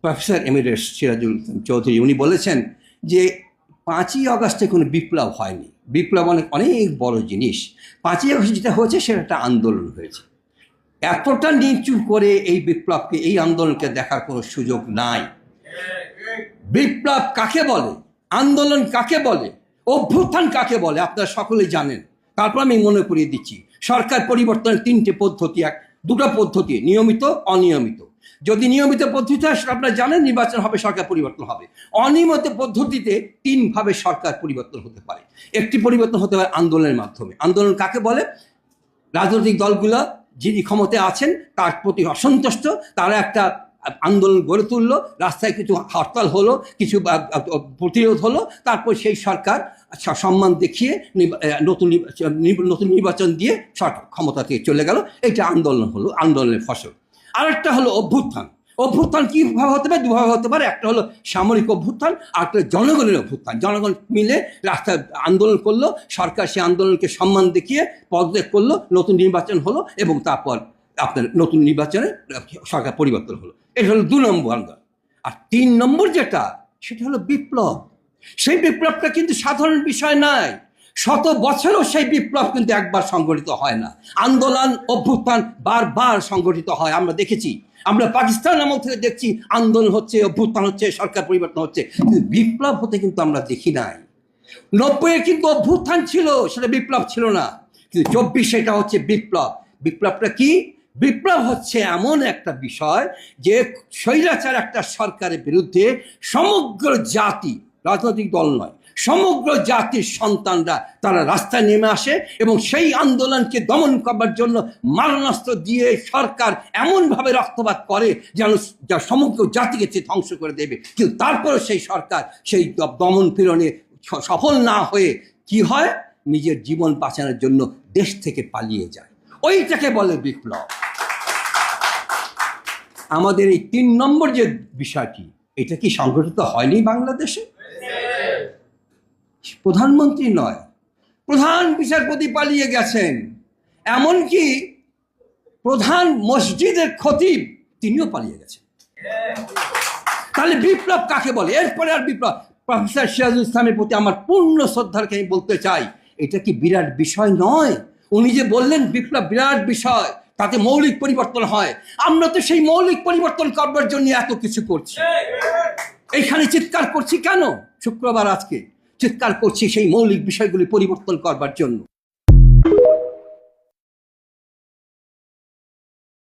Professor Emirates Sirajul Chowdhury উনি বলেছেন যে 5ই আগস্টে কোনো বিপ্লব হয়নি, বিপ্লব অনেক অনেক বড় জিনিস। 5ই আগস্ট যেটা হয়েছে সেটা একটা আন্দোলন হয়েছে। এতটা নিচু করে এই বিপ্লবকে, এই আন্দোলনকে দেখার কোনো সুযোগ নাই। বিপ্লব কাকে বলে, আন্দোলন কাকে বলে, অভ্যুত্থান কাকে বলে আপনারা সকলেই জানেন। তারপর আমি মনে করিয়ে দিচ্ছি, সরকার পরিবর্তনের 3টে পদ্ধতি, দুটো পদ্ধতি, নিয়মিত অনিয়মিত। যদি নিয়মিত পদ্ধতি হয় সেটা আপনারা জানেন, নির্বাচন হবে, সরকার পরিবর্তন হবে। অনিয়মিত পদ্ধতিতে 3ভাবে সরকার পরিবর্তন হতে পারে। একটি পরিবর্তন হতে পারে আন্দোলনের মাধ্যমে। আন্দোলন কাকে বলে, রাজনৈতিক দলগুলো যিনি ক্ষমতায় আছেন তার প্রতি অসন্তুষ্ট, তারা একটা আন্দোলন গড়ে তুললো, রাস্তায় কিছু হরতাল হলো, কিছু প্রতিরোধ হলো, তারপর সেই সরকার সম্মান দেখিয়ে নতুন নির্বাচন দিয়ে সরকার ক্ষমতা থেকে চলে গেল। এটা আন্দোলন হলো, আন্দোলনের ফসল। আরেকটা হলো অভ্যুত্থান। অভ্যুত্থান কীভাবে হতে পারে, দুভাবে হতে পারে। একটা হলো সামরিক অভ্যুত্থান, আর একটা জনগণের অভ্যুত্থান। জনগণ মিলে রাস্তায় আন্দোলন করলো, সরকার সেই আন্দোলনকে সম্মান দেখিয়ে পদত্যাগ করলো, নতুন নির্বাচন হলো, এবং তারপর আপনার নতুন নির্বাচনে সরকার পরিবর্তন হলো। এটা হলো 2 নম্বর আন্দোলন। আর 3 নম্বর যেটা, সেটা হলো বিপ্লব। সেই বিপ্লবটা কিন্তু সাধারণ বিষয় নয়। 100 বছরেও সেই বিপ্লব কিন্তু একবার সংগঠিত হয় না। আন্দোলন অভ্যুত্থান বারবার সংগঠিত হয়, আমরা দেখেছি। আমরা পাকিস্তান আমল থেকে দেখছি আন্দোলন হচ্ছে, অভ্যুত্থান হচ্ছে, সরকার পরিবর্তন হচ্ছে, কিন্তু বিপ্লব হতে কিন্তু আমরা দেখি নাই। 90-এ কিন্তু অভ্যুত্থান ছিল, সেটা বিপ্লব ছিল না। কিন্তু 24 এটা হচ্ছে বিপ্লব। বিপ্লবটা কি? বিপ্লব হচ্ছে এমন একটা বিষয় যে স্বৈরাচার একটা সরকারের বিরুদ্ধে সমগ্র জাতি, রাজনৈতিক দল নয়, সমগ্র জাতির সন্তানরা তারা রাস্তায় নেমে আসে, এবং সেই আন্দোলনকে দমন করবার জন্য মারণাস্ত্র দিয়ে সরকার এমনভাবে রক্তপাত করে যেন যা সমগ্র জাতিকে ধ্বংস করে দেবে। কিন্তু তারপরে সেই সরকার সেই দমন পীড়নে সফল না হয়ে কি হয়, নিজের জীবন বাঁচানোর জন্য দেশ থেকে পালিয়ে যায়। ওইটাকে বলে বিপ্লব। আমাদের এই 3 নম্বর যে বিষয়টি, এটা কি সংগঠিত হয়নি বাংলাদেশে? প্রধানমন্ত্রী নয়, প্রধান বিচারপতি পালিয়ে গেছেন, এমনকি প্রধান মসজিদের খতিব তিনিও পালিয়ে গেছেন। তাহলে বিপ্লব কাকে বলে? এরপরে আর বিপ্লব, প্রফেসর সিরাজুল ইসলামের প্রতি আমার পূর্ণ শ্রদ্ধাকে আমি বলতে চাই, এটা কি বিরাট বিষয় নয়? উনি যে বললেন বিপ্লব বিরাট বিষয়, তাতে মৌলিক পরিবর্তন হয়। আমরা তো সেই মৌলিক পরিবর্তন করবার জন্য এত কিছু করছি। এইখানে চিৎকার করছি কেন? শুক্রবার আজকে চিৎকার করছি সেই মৌলিক বিষয়গুলি পরিবর্তন করবার জন্য।